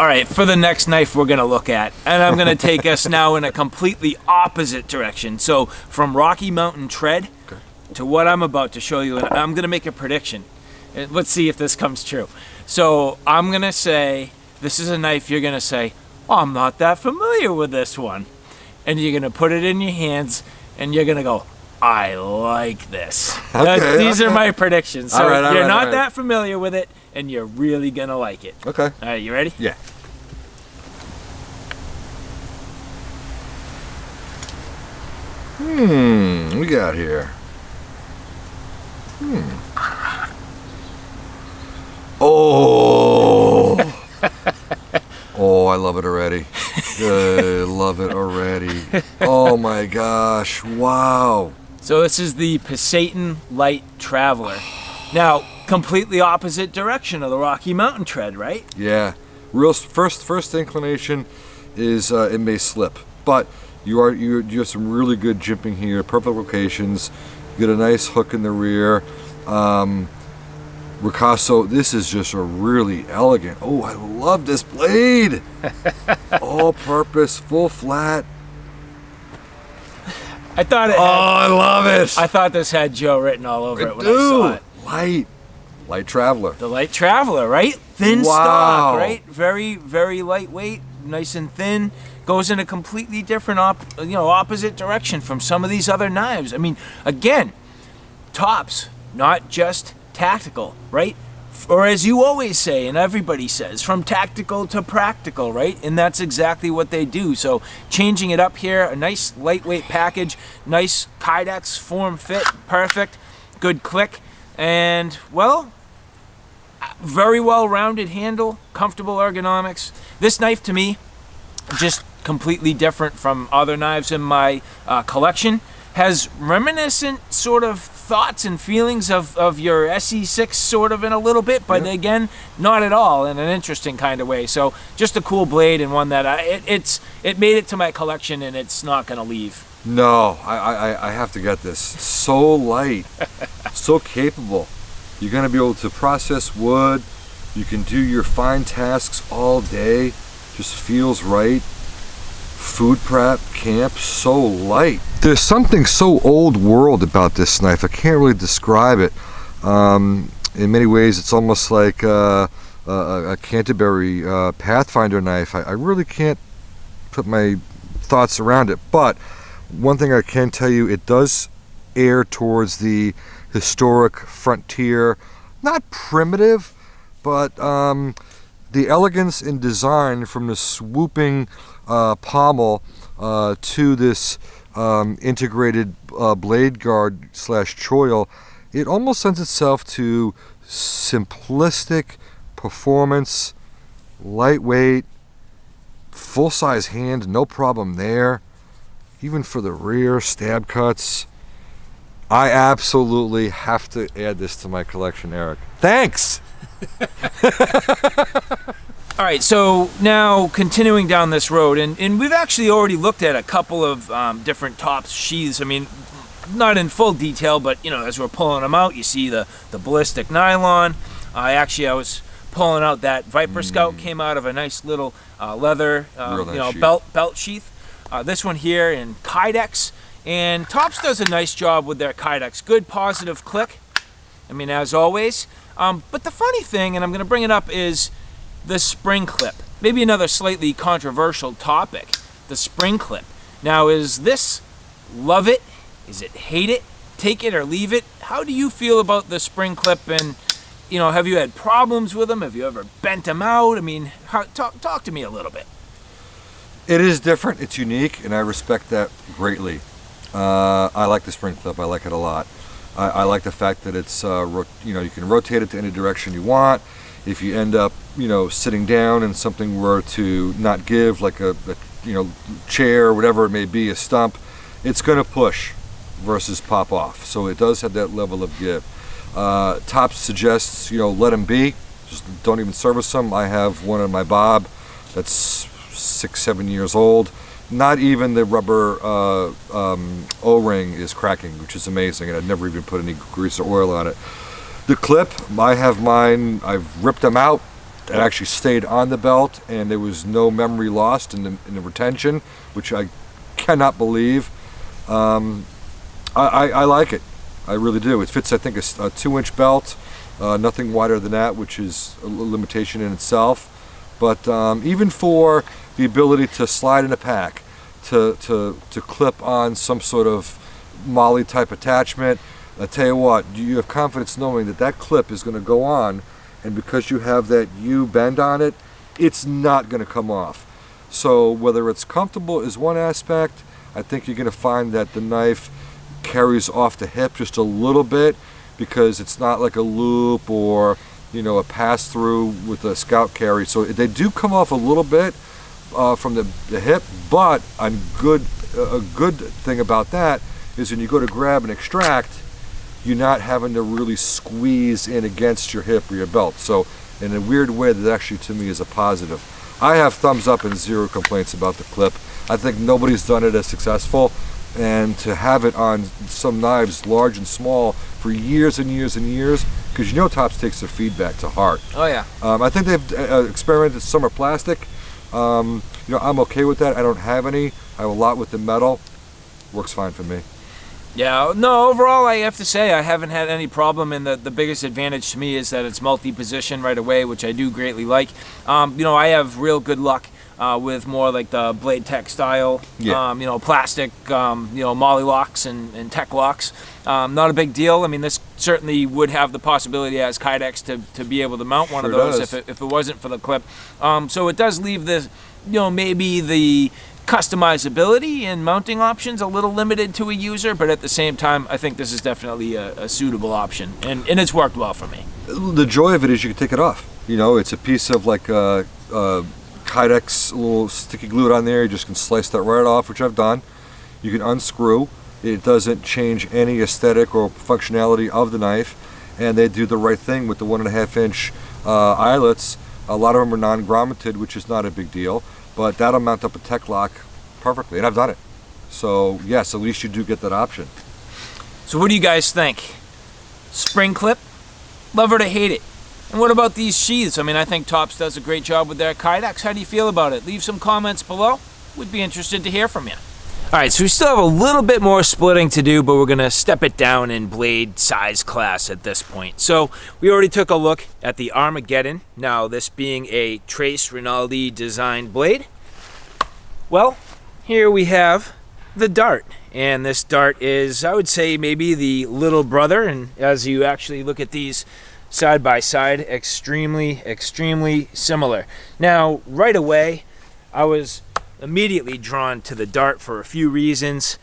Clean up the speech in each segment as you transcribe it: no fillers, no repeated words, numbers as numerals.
All right, for the next knife we're gonna look at, and I'm gonna take us now in a completely opposite direction. So from Rocky Mountain tread to what I'm about to show you, and I'm gonna make a prediction. Let's see if this comes true. So I'm gonna say, this is a knife you're gonna say, oh, I'm not that familiar with this one. And you're gonna put it in your hands and you're gonna go, I like this. Okay, These are my predictions. So you're not all right. that familiar with it and you're really gonna like it. Okay. All right, you ready? Yeah. We got here. Oh. Oh, I love it already. I love it already. Oh my gosh. Wow. So this is the Pasayten Lite Traveler. Now, completely opposite direction of the Rocky Mountain tread, right? Yeah. Real first inclination is it may slip, but you have some really good jimping here, perfect locations. You get a nice hook in the rear. Ricasso, this is just a really elegant. Oh, I love this blade. All purpose, full flat. I thought it. I love it. I thought this had Joe written all over it when I saw it. Lite Traveler. The Lite Traveler, right? Thin stock, right? Very, very lightweight, nice and thin. Goes in a completely different opposite direction from some of these other knives. I mean, again, tops, not just tactical, right? Or as you always say, and everybody says, from tactical to practical, right? And that's exactly what they do. So changing it up here, a nice lightweight package, nice Kydex form fit, perfect, good click, and well, very well-rounded handle, comfortable ergonomics. This knife to me, just completely different from other knives in my collection. Has reminiscent sort of thoughts and feelings of your SE6 sort of in a little bit, but again, not at all, in an interesting kind of way. So just a cool blade, and one that it made it to my collection, and it's not gonna leave. No, I have to get this. So light, so capable. You're gonna be able to process wood. You can do your fine tasks all day. Just feels right. Food prep, camp, so light. There's something so old world about this knife. I can't really describe it. In many ways, it's almost like a Canterbury Pathfinder knife. I really can't put my thoughts around it. But one thing I can tell you, it does err towards the historic frontier, not primitive, but the elegance in design, from the swooping pommel to this integrated blade guard / choil. It almost lends itself to simplistic performance, lightweight, full-size hand, no problem there. Even for the rear stab cuts. I absolutely have to add this to my collection, Eric. Thanks! All right, so now continuing down this road, and we've actually already looked at a couple of different tops sheaths. I mean, not in full detail, but as we're pulling them out, you see the ballistic nylon. I was pulling out that Viper Scout, came out of a nice little leather nice belt sheath. This one here in Kydex, and Tops does a nice job with their Kydex. Good positive click, I mean, as always. But the funny thing, and I'm going to bring it up, is the spring clip. Maybe another slightly controversial topic, the spring clip. Now, is this love it? Is it hate it? Take it or leave it? How do you feel about the spring clip? And have you had problems with them? Have you ever bent them out? I mean, talk to me a little bit. It is different. It's unique, and I respect that greatly. I like the spring clip. I like it a lot. I like the fact that it's you can rotate it to any direction you want. If you end up sitting down and something were to not give, like a chair or whatever it may be, a stump, it's going to push versus pop off. So it does have that level of give. Tops suggests let them be, just don't even service them. I have one on my Bob that's 6-7 years old. Not even the rubber O-ring is cracking, which is amazing, and I've never even put any grease or oil on it. The clip, I have mine, I've ripped them out, it actually stayed on the belt, and there was no memory lost in the retention, which I cannot believe. I like it. I really do. It fits, I think, a 2-inch belt, nothing wider than that, which is a limitation in itself. But even for the ability to slide in a pack, to clip on some sort of molly type attachment, I tell you what, you have confidence knowing that that clip is going to go on, and because you have that U bend on it, it's not going to come off. So whether it's comfortable is one aspect. I think you're going to find that the knife carries off the hip just a little bit, because it's not like a loop or, you know, a pass through with a scout carry. So they do come off a little bit from the hip, but a good thing about that is when you go to grab and extract, you're not having to really squeeze in against your hip or your belt. So in a weird way, that actually to me is a positive. I have thumbs up and zero complaints about the clip. I think nobody's done it as successful, and to have it on some knives, large and small, for years and years and years, because you know Tops takes their feedback to heart. Oh yeah. I think they've experimented with some are plastic. You know, I'm okay with that. I don't have any. I have a lot with the metal. Works fine for me. Yeah, no, overall I have to say I haven't had any problem, and the biggest advantage to me is that it's multi-position right away, which I do greatly like. You know, I have real good luck with more like the blade tech style, Yeah. you know, plastic, you know, molly locks and tech locks. Not a big deal. I mean, this certainly would have the possibility as Kydex to be able to mount one of those if it wasn't for the clip. So it does leave this, you know, maybe the customizability and mounting options a little limited to a user, but at the same time I think this is definitely a suitable option, and it's worked well for me. The joy of it is you can take it off. You know, it's a piece of like Kydex, a little sticky glued on there. You just can slice that right off, which I've done. You can unscrew. It doesn't change any aesthetic or functionality of the knife, and they do the right thing with the 1.5-inch eyelets. A lot of them are non-grommeted, which is not a big deal, but that'll mount up a tech lock perfectly, and I've done it. So yes, at least you do get that option. So what do you guys think? Spring clip? Love it or hate it? And what about these sheaths? I mean, I think Tops does a great job with their Kydex. How do you feel about it? Leave some comments below. We'd be interested to hear from you. All right, so we still have a little bit more splitting to do, but we're gonna step it down in blade size class at this point. So we already took a look at the Armageddon. Now, this being a Trace Rinaldi designed blade. Well, here we have the Dart. And this Dart is, I would say, maybe the little brother. And as you actually look at these side by side, extremely, extremely similar. Now, right away, I was immediately drawn to the Dart for a few reasons.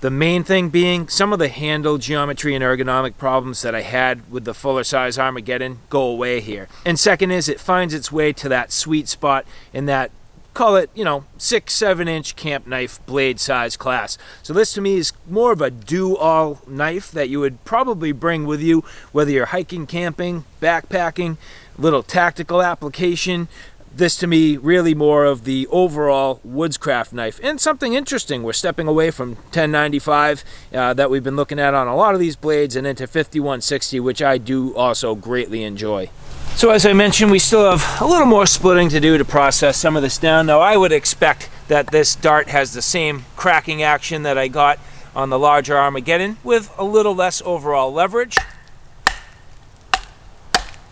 The main thing being some of the handle geometry and ergonomic problems that I had with the fuller size Armageddon go away here. And second is it finds its way to that sweet spot in that, call it, you know, 6-7 inch camp knife blade size class. So this to me is more of a do-all knife that you would probably bring with you, whether you're hiking, camping, backpacking, little tactical application. This to me really more of the overall woodscraft knife. And something interesting, we're stepping away from 1095 that we've been looking at on a lot of these blades and into 5160, which I do also greatly enjoy. So as I mentioned, we still have a little more splitting to do to process some of this down. Now I would expect that this Dart has the same cracking action that I got on the larger Armageddon with a little less overall leverage.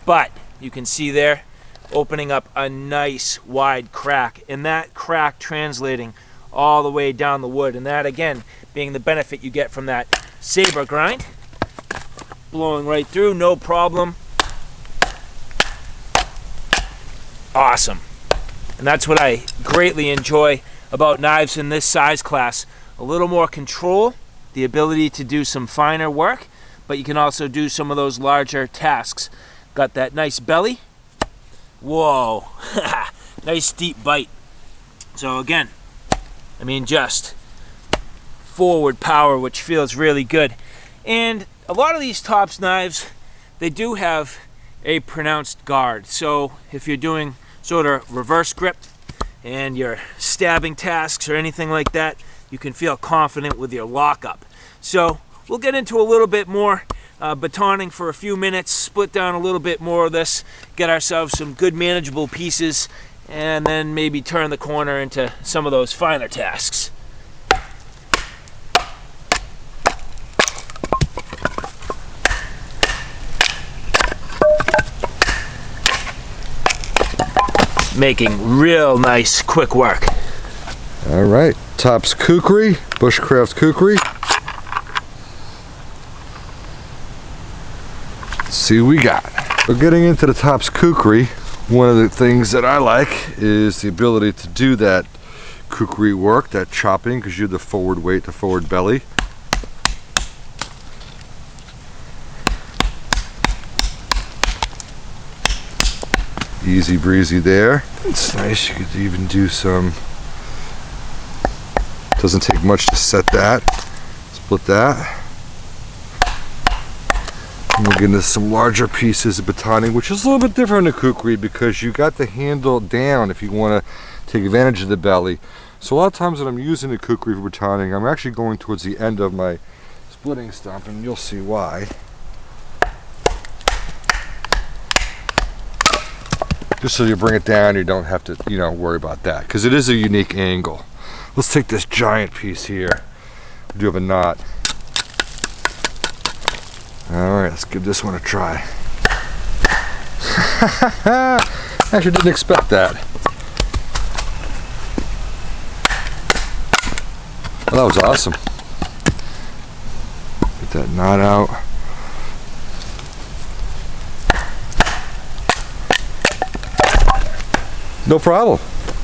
But you can see there, opening up a nice wide crack, and that crack translating all the way down the wood, and that again being the benefit you get from that saber grind, blowing right through, no problem. Awesome. And that's what I greatly enjoy about knives in this size class. A little more control, the ability to do some finer work, but you can also do some of those larger tasks. Got that nice belly. Whoa, nice deep bite. So again, I mean, just forward power, which feels really good. And a lot of these Tops knives, they do have a pronounced guard. So if you're doing sort of reverse grip and you're stabbing tasks or anything like that, you can feel confident with your lockup. So we'll get into a little bit more batoning for a few minutes, split down a little bit more of this, get ourselves some good manageable pieces, and then maybe turn the corner into some of those finer tasks. Making real nice quick work. All right, Tops Kukhri, Bushcraft Kukhri. Let's see what we got. We're getting into the Tops Kukhri. One of the things that I like is the ability to do that kukri work, that chopping, because you have the forward weight, the forward belly. Easy breezy there. It's nice. You could even do some, doesn't take much to set that. Split that. And we'll get into some larger pieces of batoning, which is a little bit different in the kukri because you got the handle down if you want to take advantage of the belly. So a lot of times when I'm using the kukri for batoning, I'm actually going towards the end of my splitting stump, and you'll see why. Just so you bring it down, you don't have to, worry about that, because it is a unique angle. Let's take this giant piece here. We do have a knot. All right, let's give this one a try. Actually, didn't expect that. Well, that was awesome. Get that knot out. No problem.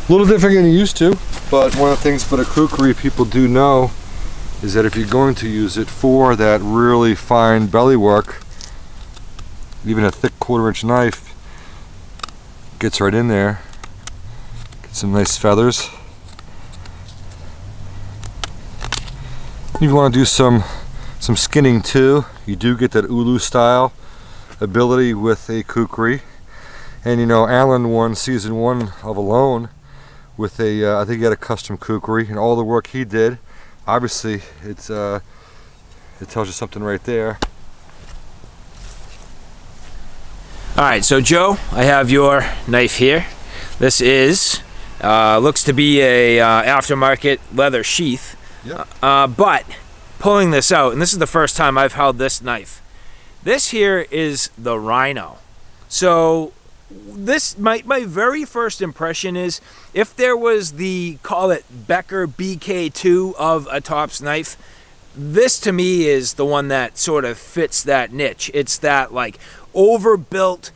A little different than you used to, but one of the things for the kukri people do know is that if you're going to use it for that really fine belly work, even a thick 1/4 inch knife gets right in there. Get some nice feathers. If you want to do some skinning too, you do get that ulu style ability with a kukri. And Alan won season 1 of Alone with a, I think he had a custom kukri, and all the work he did, obviously it tells you something right there. All right, so Joe, I have your knife here. This is, looks to be a aftermarket leather sheath. Yep. But pulling this out, and this is the first time I've held this knife. This here is the Rhino. So this, my very first impression is, if there was the, call it Becker BK2 of a Tops knife, this to me is the one that sort of fits that niche. It's that like overbuilt,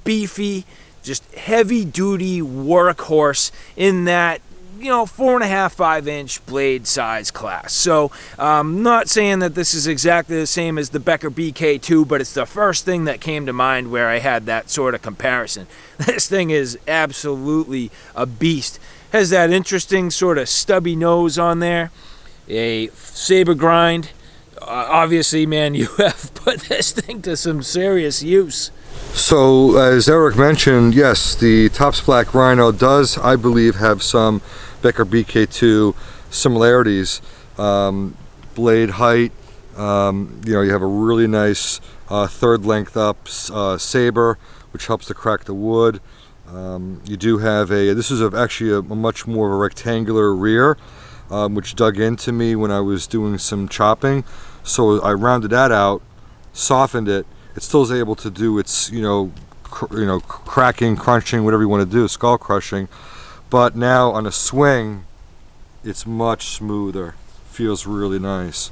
beefy, just heavy duty workhorse in that 4.5, 5 inch blade size class. So not saying that this is exactly the same as the Becker BK2, but it's the first thing that came to mind where I had that sort of comparison. This thing is absolutely a beast. Has that interesting sort of stubby nose on there, a saber grind. Obviously, man, you have put this thing to some serious use. So as Eric mentioned, yes, the Tops Black Rhino does, I believe, have some Becker BK2 similarities. Blade height, you have a really nice third length up saber, which helps to crack the wood. You do have this is actually a much more of a rectangular rear, which dug into me when I was doing some chopping. So I rounded that out, softened it. It still is able to do its, cracking, crunching, whatever you want to do, skull crushing. But now on a swing, it's much smoother. Feels really nice.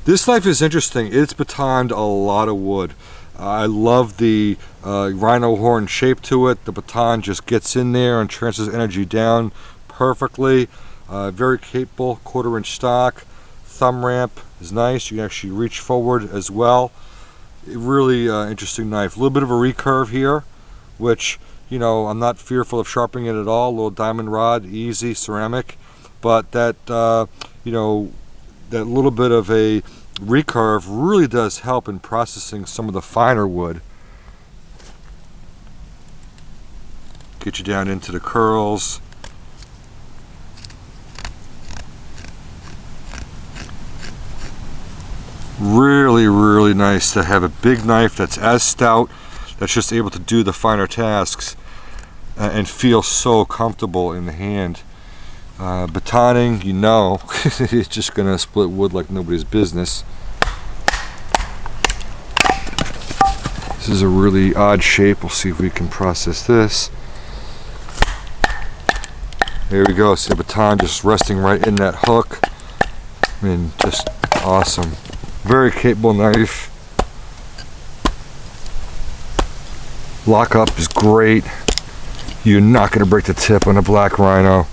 This knife is interesting. It's batoned a lot of wood. I love the rhino horn shape to it. The baton just gets in there and transfers energy down perfectly. Very capable, 1/4 inch stock. Thumb ramp is nice. You can actually reach forward as well. Really interesting knife. A little bit of a recurve here, which I'm not fearful of sharpening it at all. A little diamond rod, easy ceramic, but that that little bit of a recurve really does help in processing some of the finer wood. Get you down into the curls. really, really nice to have a big knife that's as stout, that's just able to do the finer tasks and feel so comfortable in the hand. Batoning, you know, it's just gonna split wood like nobody's business. This is a really odd shape. We'll see if we can process this. There we go. See the baton just resting right in that hook. I mean, just awesome. Very capable knife. Lockup is great. You're not going to break the tip on a black Rhino.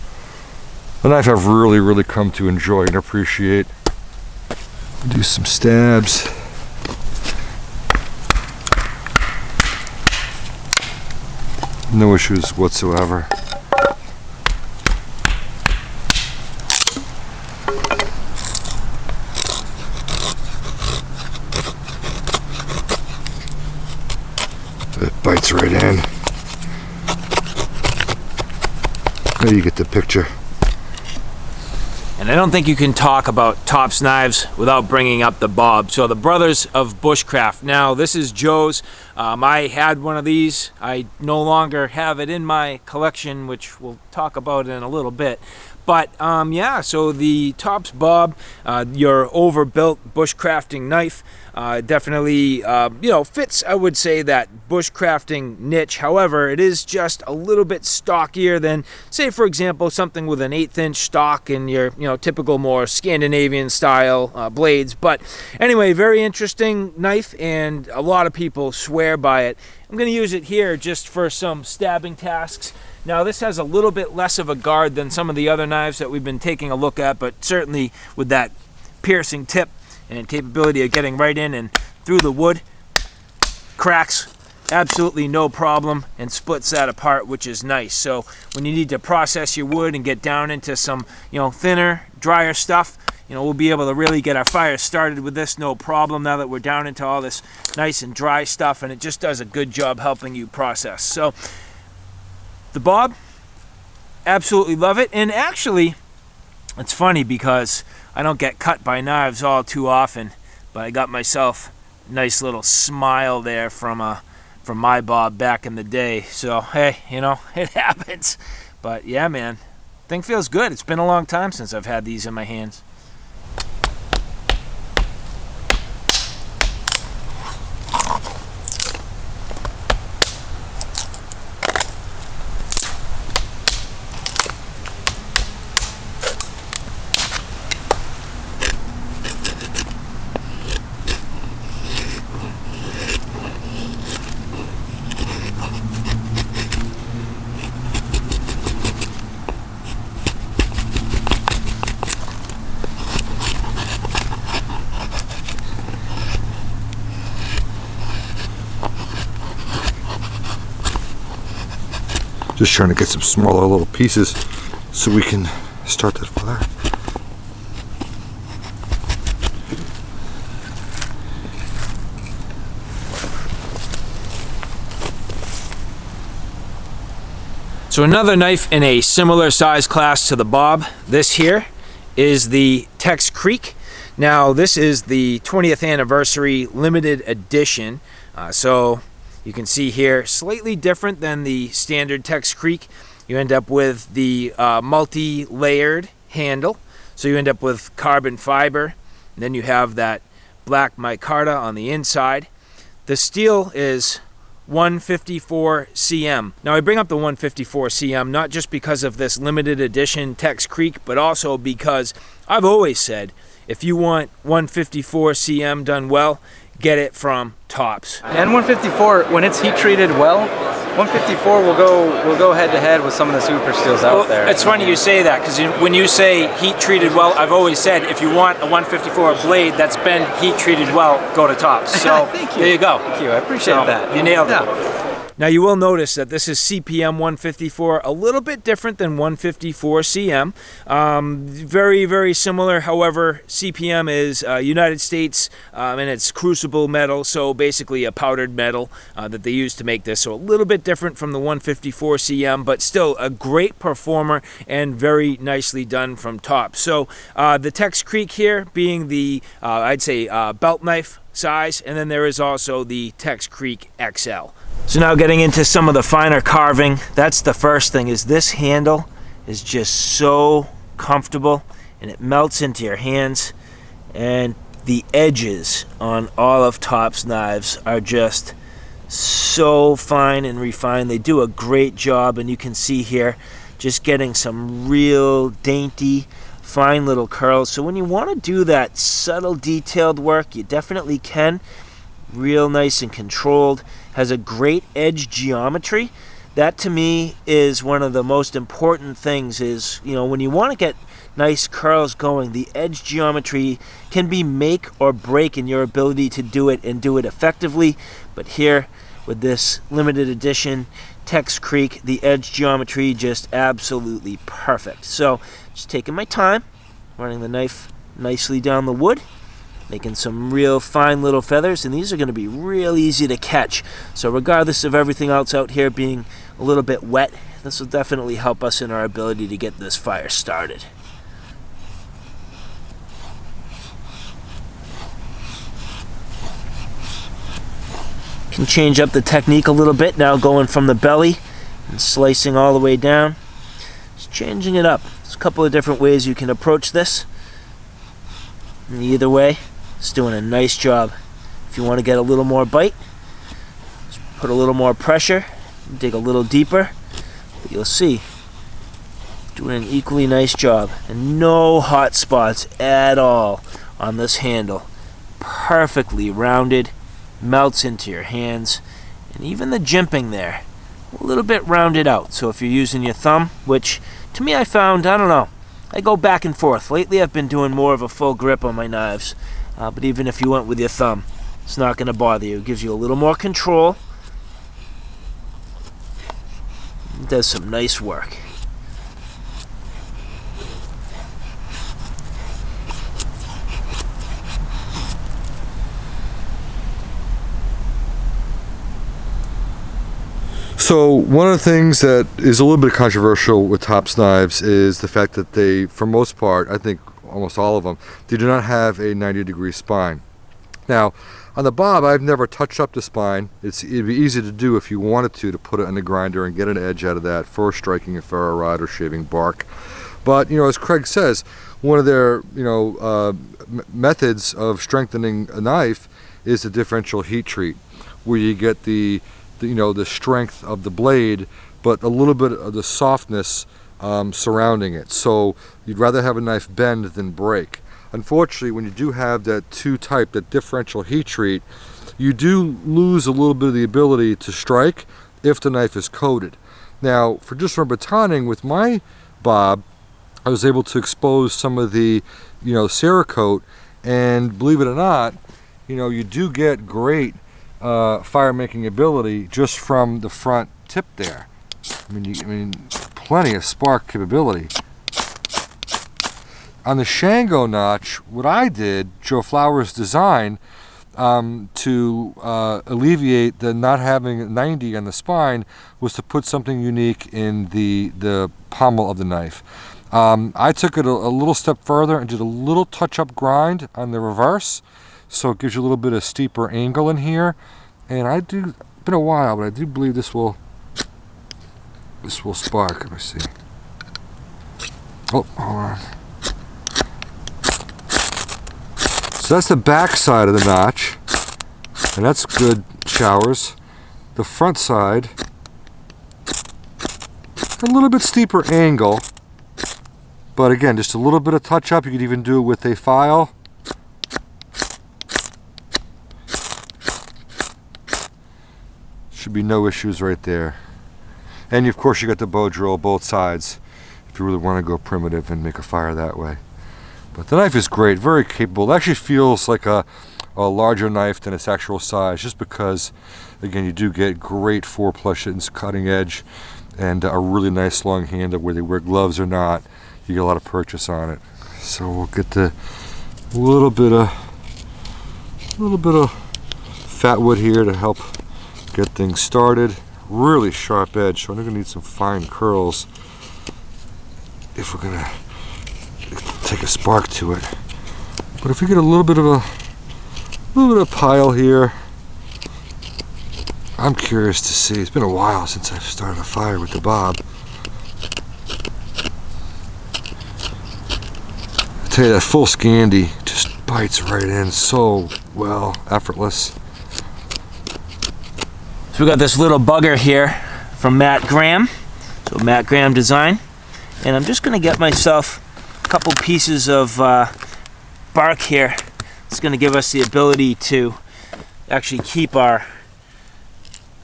A knife I've really, really come to enjoy and appreciate. Do some stabs. No issues whatsoever. It bites right in. There you get the picture. And I don't think you can talk about Tops knives without bringing up the Bob. So the Brothers of Bushcraft. Now this is Joe's. I had one of these. I no longer have it in my collection, which we'll talk about in a little bit. But yeah, so the Tops Bob, your overbuilt bushcrafting knife, definitely you know, fits, I would say, that bushcrafting niche. However, it is just a little bit stockier than, say, for example, something with an 1/8 inch stock and your, you know, typical more Scandinavian style blades. But anyway, very interesting knife, and a lot of people swear by it. I'm going to use it here just for some stabbing tasks. Now this has a little bit less of a guard than some of the other knives that we've been taking a look at, but certainly with that piercing tip and capability of getting right in and through the wood, cracks absolutely no problem and splits that apart, which is nice. So when you need to process your wood and get down into some, you know, thinner, drier stuff, you know, we'll be able to really get our fire started with this, no problem, now that we're down into all this nice and dry stuff, and it just does a good job helping you process. So the Bob, absolutely love it. And actually, it's funny because I don't get cut by knives all too often, but I got myself a nice little smile there from my Bob back in the day. So hey, you know, it happens. But yeah, man, thing feels good. It's been a long time since I've had these in my hands. Just trying to get some smaller little pieces so we can start that fire. So another knife in a similar size class to the Bob, this here is the Tex Creek. Now this is the 20th anniversary limited edition. So you can see here, slightly different than the standard Tex Creek. You end up with the multi-layered handle. So you end up with carbon fiber. And then you have that black micarta on the inside. The steel is 154 cm. Now I bring up the 154 cm not just because of this limited edition Tex Creek, but also because I've always said, if you want 154 cm done well, get it from Tops. And 154, when it's heat treated well, 154 will go head to head with some of the super steels out there. It's funny you say that, because when you say heat treated well, I've always said if you want a 154 blade that's been heat treated well, go to Tops. So Thank you. There you go. Thank you. I appreciate that. You nailed it. Now you will notice that this is CPM 154, a little bit different than 154 CM. Very, very similar. However, CPM is United States and it's crucible metal, so basically a powdered metal that they use to make this. So a little bit different from the 154 CM, but still a great performer and very nicely done from Tops. So the Tex Creek here being the, I'd say, belt knife size, and then there is also the Tex Creek XL. So now getting into some of the finer carving, that's the first thing, is this handle is just so comfortable and it melts into your hands, and the edges on all of Top's knives are just so fine and refined. They do a great job, and you can see here just getting some real dainty fine little curls. So when you want to do that subtle detailed work, you definitely can. Real nice and controlled, has a great edge geometry. That to me is one of the most important things, is, you know, when you want to get nice curls going, the edge geometry can be make or break in your ability to do it and do it effectively. But here with this limited edition Tex Creek, the edge geometry just absolutely perfect. So just taking my time, running the knife nicely down the wood, making some real fine little feathers, and these are going to be real easy to catch. So regardless of everything else out here being a little bit wet, this will definitely help us in our ability to get this fire started. Can change up the technique a little bit now, going from the belly and slicing all the way down. Just changing it up. There's a couple of different ways you can approach this. And either way, it's doing a nice job. If you want to get a little more bite, just put a little more pressure, dig a little deeper. But you'll see, doing an equally nice job. And no hot spots at all on this handle. Perfectly rounded, melts into your hands, and even the jimping there, a little bit rounded out. So if you're using your thumb, which to me I found, I don't know, I go back and forth. Lately I've been doing more of a full grip on my knives, but even if you went with your thumb, it's not going to bother you. It gives you a little more control. It does some nice work. So one of the things that is a little bit controversial with Top's knives is the fact that they, for most part, I think almost all of them, they do not have a 90-degree spine. Now, on the bob, I've never touched up the spine. It'd be easy to do if you wanted to put it in the grinder and get an edge out of that for striking a ferro rod or shaving bark. But, you know, as Craig says, one of their, methods of strengthening a knife is the differential heat treat, where you get the strength of the blade, but a little bit of the softness surrounding it. So you'd rather have a knife bend than break. Unfortunately, when you do have that that differential heat treat, you do lose a little bit of the ability to strike if the knife is coated. Now, for batoning with my bob, I was able to expose some of the, Cerakote, and believe it or not, you do get great fire making ability just from the front tip there. I mean, plenty of spark capability. On the Shango notch, what I did, Joe Flowers' design, to alleviate the not having 90 on the spine, was to put something unique in the pommel of the knife. I took it a little step further and did a little touch-up grind on the reverse, so it gives you a little bit of steeper angle in here. And it's been a while, but I do believe this will spark. Let me see. Oh, hold on. So that's the back side of the notch, and that's good showers. The front side, a little bit steeper angle, but again, just a little bit of touch up. You could even do it with a file. Should be no issues right there. And of course you got the bow drill both sides if you really want to go primitive and make a fire that way. But the knife is great, very capable. It actually feels like a larger knife than its actual size, just because, again, you do get great 4+inch cutting edge and a really nice long handle. Whether you wear gloves or not, you get a lot of purchase on it. So we'll get the little bit of fat wood here to help get things started. Really sharp edge, so I'm going to need some fine curls if we're going to take a spark to it. But if we get a little bit of A little bit of pile here. I'm curious to see. It's been a while since I've started a fire with the bob. I tell you, that full Scandi just bites right in so well, effortless. So we got this little bugger here from Matt Graham. So Matt Graham Design. And I'm just gonna get myself a couple pieces of bark here. It's gonna give us the ability to actually keep our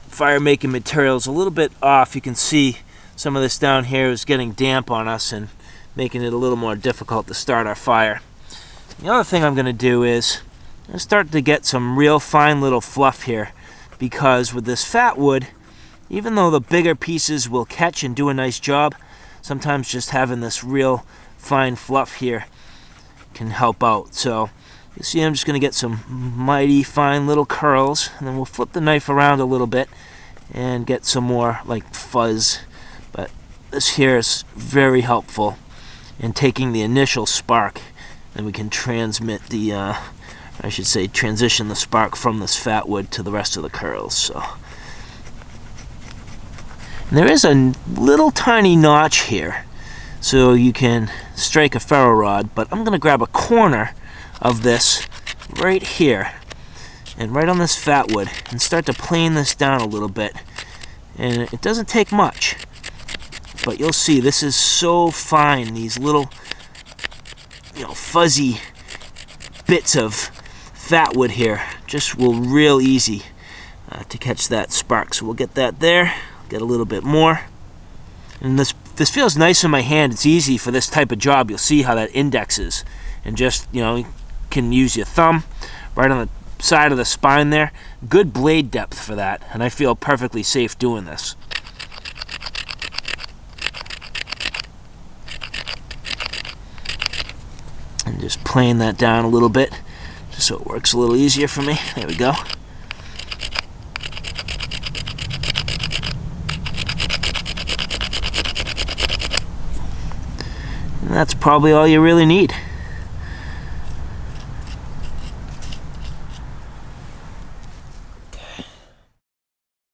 fire making materials a little bit off. You can see some of this down here is getting damp on us and making it a little more difficult to start our fire. The other thing I'm going to do is start to get some real fine little fluff here, because with this fat wood, even though the bigger pieces will catch and do a nice job, sometimes just having this real fine fluff here can help out. So you see, I'm just going to get some mighty fine little curls, and then we'll flip the knife around a little bit and get some more like fuzz. But this here is very helpful in taking the initial spark, and we can transmit the, I should say, transition the spark from this fat wood to the rest of the curls. So, and there is a little tiny notch here, so you can strike a ferro rod. But I'm going to grab a corner of this right here and right on this fat wood and start to plane this down a little bit. And it doesn't take much, but you'll see this is so fine. These little, fuzzy bits of fat wood here just will real easy to catch that spark. So we'll get that there, get a little bit more. And this feels nice in my hand. It's easy for this type of job. You'll see how that indexes, and just, you can use your thumb right on the side of the spine there. Good blade depth for that, and I feel perfectly safe doing this. And just playing that down a little bit, just so it works a little easier for me. There we go. And that's probably all you really need.